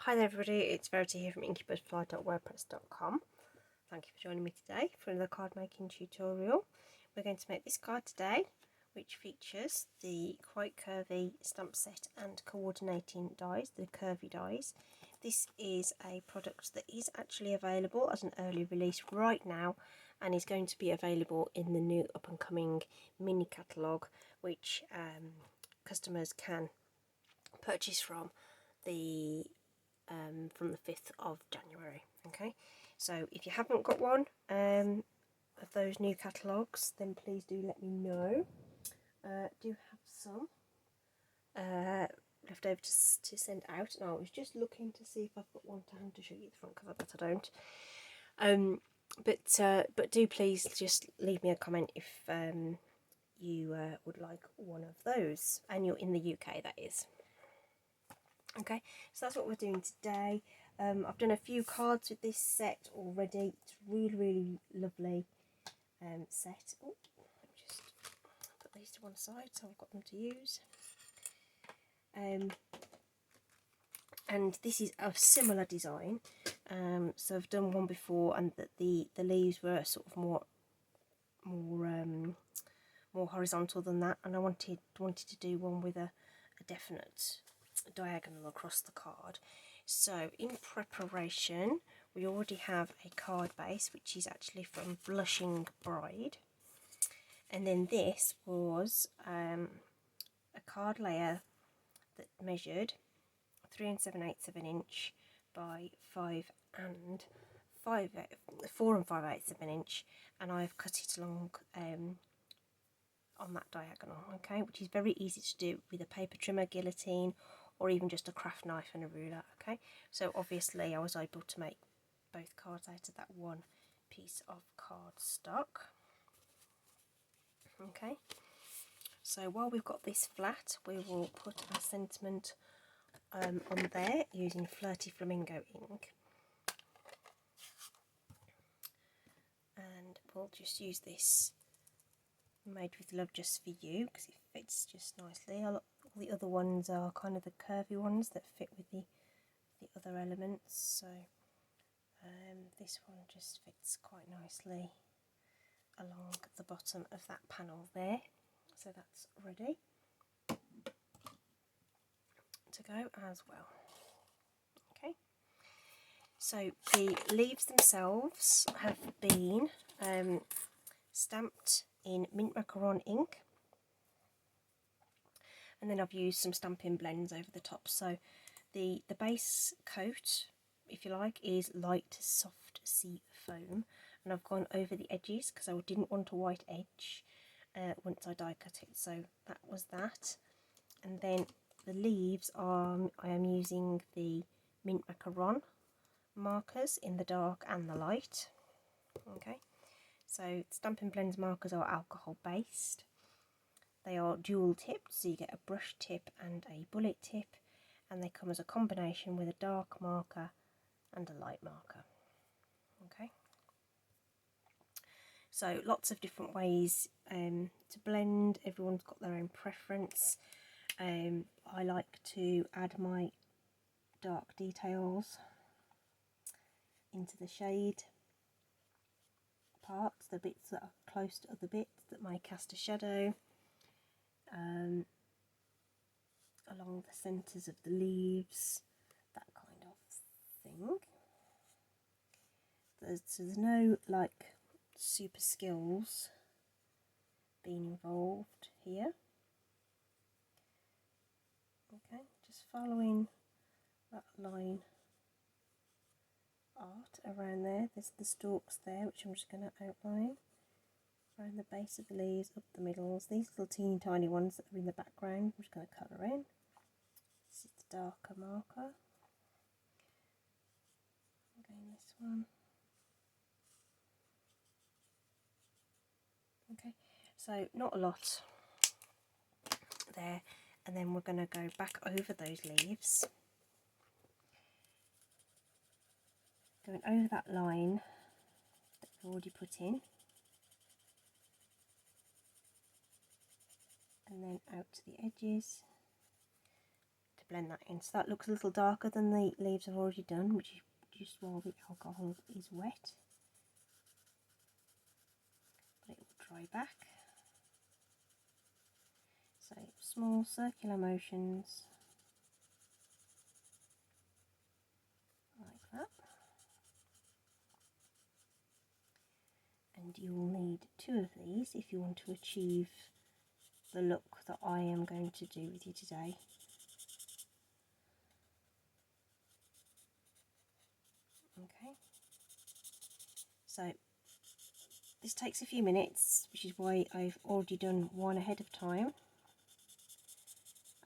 Hi there everybody, it's Verity here from incubusfly.wordpress.com. Thank you for joining me today for another card making tutorial. We're going to make this card today, which features the quite curvy stamp set and coordinating dies, the Curvy dies. This is a product that is actually available as an early release right now and is going to be available in the new up and coming mini catalogue, which customers can purchase from the 5th of January. Okay, so if you haven't got one of those new catalogues, then please do let me know. Do have some left over to send out, and I was just looking to see if I've got one to hand to show you the front cover, but I don't. But do please just leave me a comment if you would like one of those, and you're in the UK, that is. Okay, so that's what we're doing today. I've done a few cards with this set already. It's really lovely set. Oh, let me just put these to one side so I've got them to use. And this is a similar design. So I've done one before, and the leaves were sort of more horizontal than that, and I wanted to do one with a definite diagonal across the card. So in preparation, we already have a card base, which is actually from Blushing Bride, and then this was a card layer that measured 3 7/8 of an inch by 4 5/8 of an inch, and I've cut it along on that diagonal, okay, which is very easy to do with a paper trimmer, guillotine, or even just a craft knife and a ruler. Okay, so obviously I was able to make both cards out of that one piece of cardstock. Okay, so while we've got this flat, we will put our sentiment on there using Flirty Flamingo ink, and we'll just use this Made with Love Just For You because it fits just nicely. All the other ones are kind of the curvy ones that fit with the other elements, so this one just fits quite nicely along the bottom of that panel there. So that's ready to go as well. Okay, so the leaves themselves have been stamped in mint macaron ink, and then I've used some stamping blends over the top. So the base coat, if you like, is light soft sea foam, and I've gone over the edges because I didn't want a white edge once I die cut it. So that was that, and then the leaves are, I am using the mint macaron markers in the dark and the light. Okay, so Stampin' Blends markers are alcohol based. They are dual tipped, so you get a brush tip and a bullet tip, and they come as a combination with a dark marker and a light marker. Okay, so lots of different ways to blend. Everyone's got their own preference. I like to add my dark details into the shade parts, the bits that are close to other bits that may cast a shadow, along the centres of the leaves, that kind of thing. There's no like super skills being involved here. Okay, just following that line art around there. There's the stalks there, which I'm just going to outline around the base of the leaves, up the middles. These little teeny tiny ones that are in the background, I'm just going to colour in. This is the darker marker. Again, this one. Okay, so not a lot there, and then we're going to go back over those leaves, going over that line that we've already put in, and then out to the edges to blend that in. So that looks a little darker than the leaves I've already done, which is just while the alcohol is wet. But it will dry back. So small circular motions like that. And you will need 2 of these if you want to achieve the look that I am going to do with you today. Okay, so this takes a few minutes, which is why I've already done one ahead of time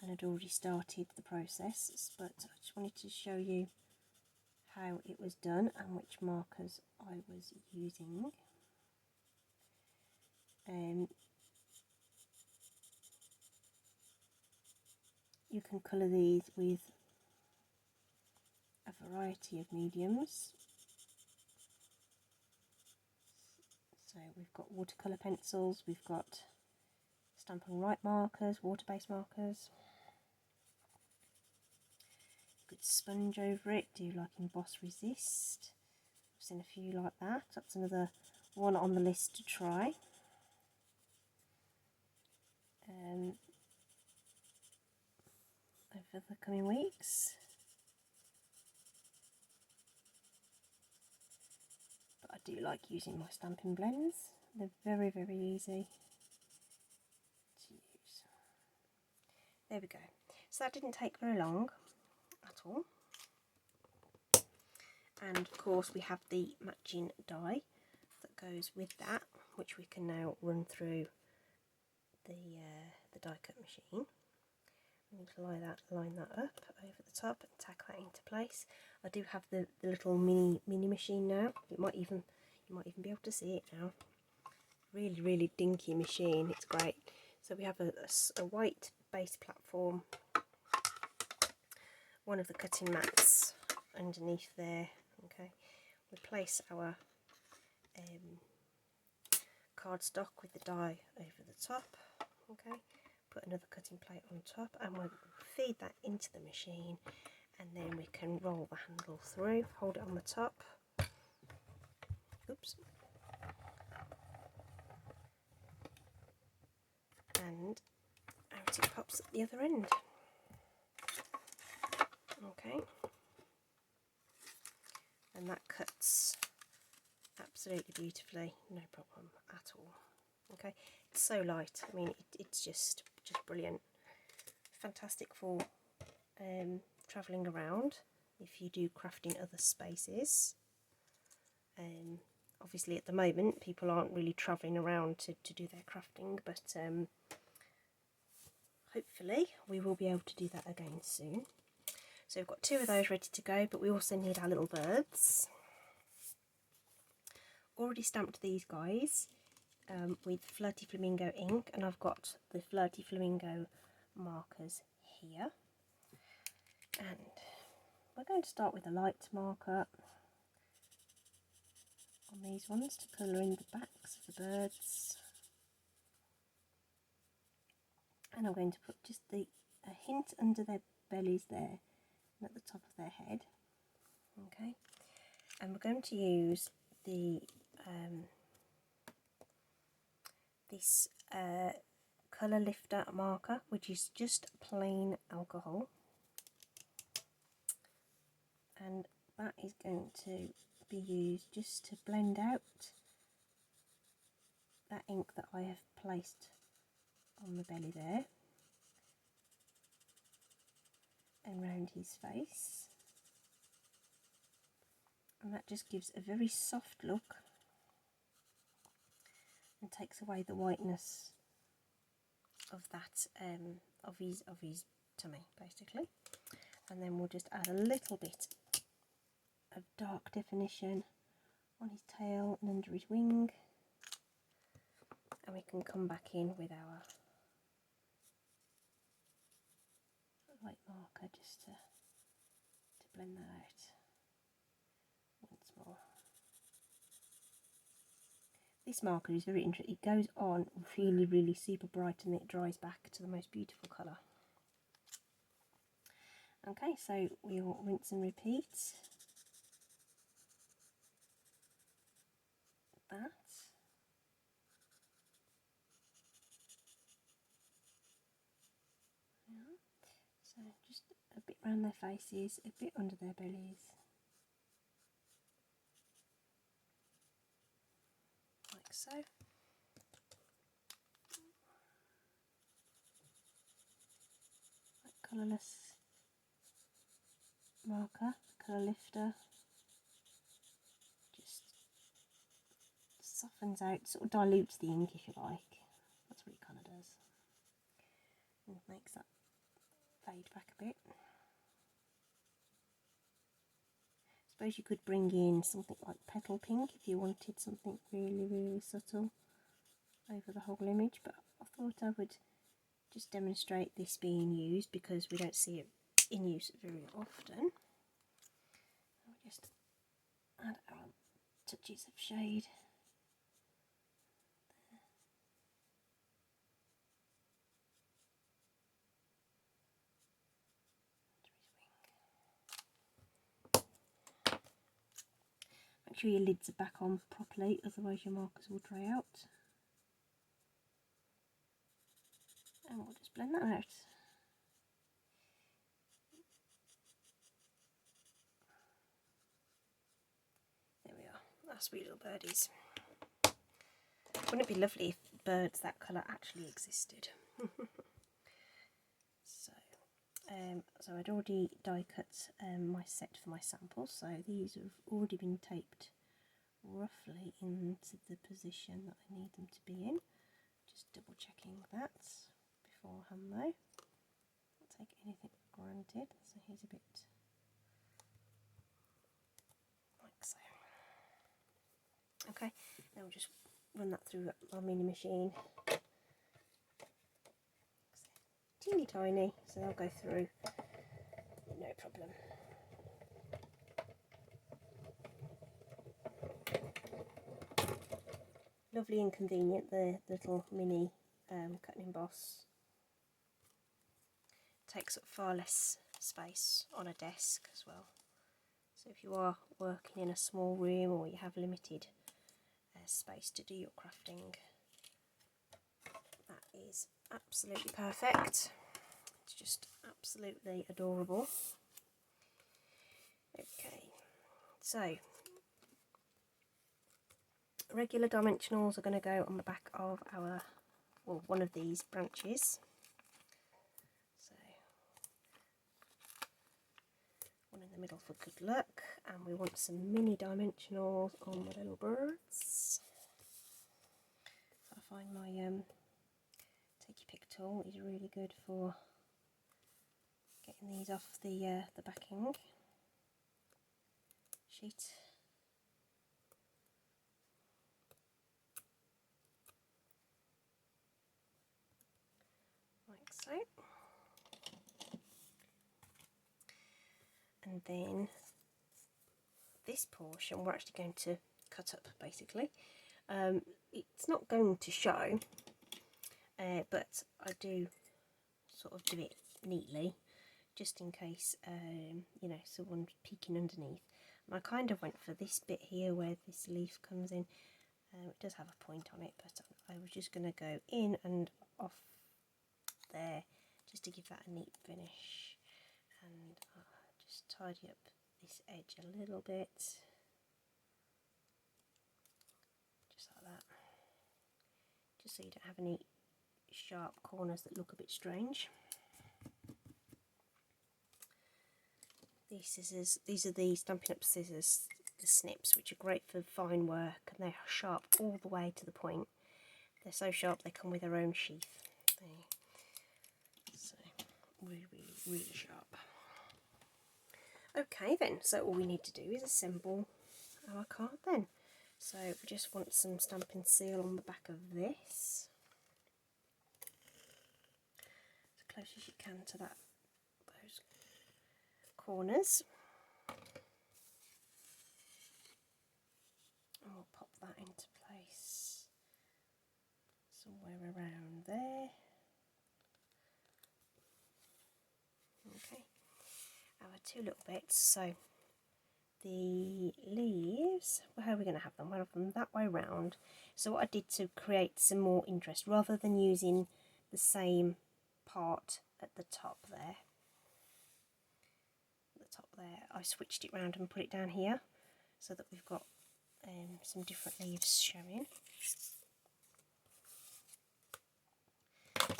and had already started the process, but I just wanted to show you how it was done and which markers I was using. You can colour these with a variety of mediums. So we've got watercolour pencils, we've got Stampin' Up markers, water-based markers. Good sponge over it, do you like Emboss Resist? I've seen a few like that. That's another one on the list to try. Over the coming weeks. But I do like using my stamping blends. They're very, very easy to use. There we go. So that didn't take very long at all. And of course we have the matching die that goes with that, which we can now run through the die cut machine. I'm going to line that up over the top and tack that into place. I do have the little mini machine now. You might even be able to see it now. Really, really dinky machine. It's great. So we have a white base platform, one of the cutting mats underneath there. Okay, we place our cardstock with the die over the top. Okay, put another cutting plate on top, and we'll feed that into the machine, and then we can roll the handle through, hold it on the top. Oops. And out it pops at the other end. Okay, and that cuts absolutely beautifully, no problem at all. Okay, it's so light. I mean, it's just brilliant. Fantastic for travelling around if you do craft in other spaces. Obviously at the moment people aren't really travelling around to do their crafting, but hopefully we will be able to do that again soon. So we've got 2 of those ready to go, but we also need our little birds. Already stamped these guys with Flirty Flamingo ink, and I've got the Flirty Flamingo markers here. And we're going to start with a light marker on these ones to colour in the backs of the birds. And I'm going to put just a hint under their bellies there and at the top of their head. Okay, and we're going to use the this colour lifter marker, which is just plain alcohol, and that is going to be used just to blend out that ink that I have placed on the belly there and round his face, and that just gives a very soft look and takes away the whiteness of that of his tummy basically. And then we'll just add a little bit of dark definition on his tail and under his wing, and we can come back in with our light marker just to blend that out once more. This marker is very interesting. It goes on really super bright and it dries back to the most beautiful colour. Okay, so we'll rinse and repeat that. Yeah. So just a bit around their faces, a bit under their bellies, like so. Like colourless marker, colour lifter, just softens out, sort of dilutes the ink if you like. That's what it kind of does. And makes that fade back a bit. I suppose you could bring in something like petal pink if you wanted something really, really subtle over the whole image, but I thought I would just demonstrate this being used because we don't see it in use very often. I'll just add our touches of shade. Make sure your lids are back on properly, otherwise your markers will dry out. And we'll just blend that out. There we are, our sweet little birdies. Wouldn't it be lovely if birds that colour actually existed? So I'd already die cut my set for my sample, so these have already been taped roughly into the position that I need them to be in. Just double checking that beforehand though. Don't take anything for granted, so here's a bit like so. Okay, now we'll just run that through our mini machine. Teeny tiny, so they'll go through no problem. Lovely and convenient, the little mini cut and emboss. Takes up far less space on a desk as well. So if you are working in a small room or you have limited space to do your crafting, that is absolutely perfect. It's just absolutely adorable. Okay, so regular dimensionals are going to go on the back of our, well, one of these branches. So one in the middle for good luck, and we want some mini dimensionals on the little birds. So I find my take your pick tool is really good for getting these off the backing sheet. Like so. And then this portion we're actually going to cut up basically. It's not going to show, but I do sort of do it neatly just in case you know, someone's peeking underneath. And I kind of went for this bit here where this leaf comes in. It does have a point on it, but I was just going to go in and off there just to give that a neat finish, and just tidy up this edge a little bit, just like that, just so you don't have any sharp corners that look a bit strange. These scissors, these are the Stampin' Up scissors, the snips, which are great for fine work, and they're sharp all the way to the point. They're so sharp they come with their own sheath. So really, really, really sharp. Okay then, so all we need to do is assemble our card then. So we just want some Stampin' Seal on the back of this, as close as you can to that, those corners. And we'll pop that into place somewhere around there. Okay, 2 little bits. So the leaves, well, how are we going to have them? We'll have them that way round. So what I did to create some more interest, rather than using the same part at the top there, I switched it round and put it down here so that we've got some different leaves showing.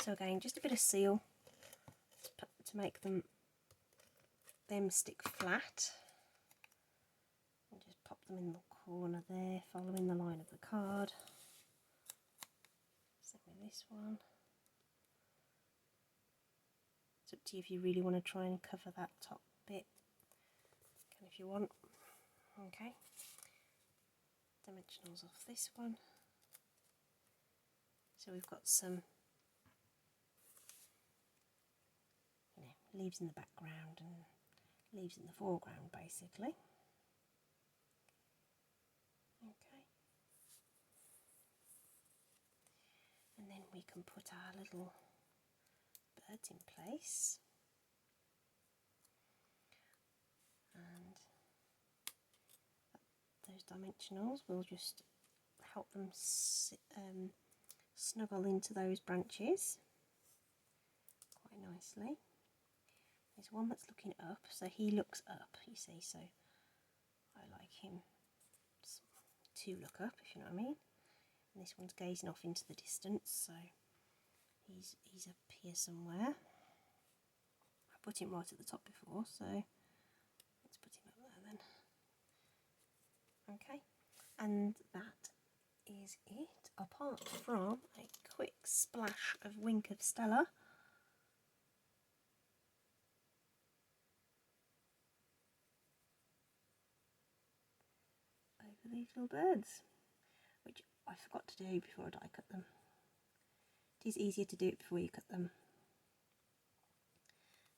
So again, just a bit of seal to make them stick flat, and just pop them in the corner there, following the line of the card. Same with this one. It's up to you if you really want to try and cover that top bit. You can if you want. Okay. Dimensionals off this one. So we've got some leaves in the background and leaves in the foreground, basically. Okay. And then we can put our little birds in place. And those dimensionals will just help them snuggle into those branches quite nicely. There's one that's looking up, so he looks up, you see, so I like him to look up, if you know what I mean. And this one's gazing off into the distance, so he's up here somewhere. I put him right at the top before, so let's put him up there then. Okay, and that is it, apart from a quick splash of Wink of Stella. Over these little birds, which I forgot to do before I die cut them. It is easier to do it before you cut them,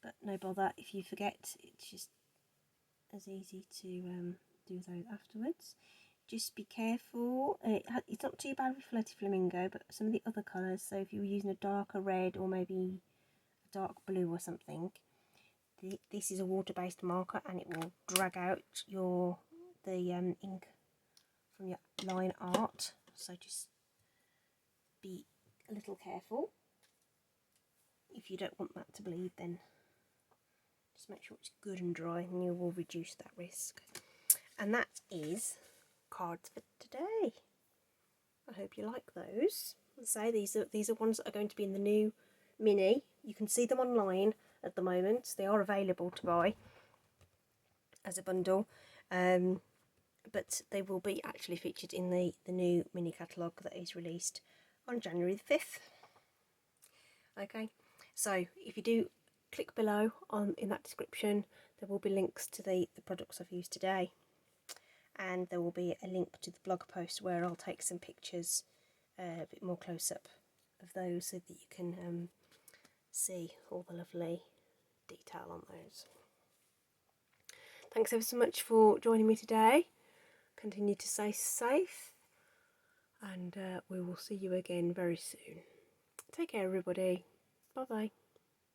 but no bother if you forget, it's just as easy to do those afterwards. Just be careful, it's not too bad with Flirty Flamingo, but some of the other colours, so if you were using a darker red or maybe a dark blue or something, this is a water-based marker and it will drag out the ink from your line art, so just be a little careful. If you don't want that to bleed, then just make sure it's good and dry and you will reduce that risk. And that is cards for today. I hope you like those. As I say, these are ones that are going to be in the new mini. You can see them online at the moment. They are available to buy as a bundle, but they will be actually featured in the new mini catalogue that is released on January the 5th. Okay, so if you do click below in that description, there will be links to the products I've used today, and there will be a link to the blog post where I'll take some pictures a bit more close up of those so that you can see all the lovely detail on those. Thanks ever so much for joining me today. Continue to stay safe, and we will see you again very soon. Take care, everybody. Bye bye.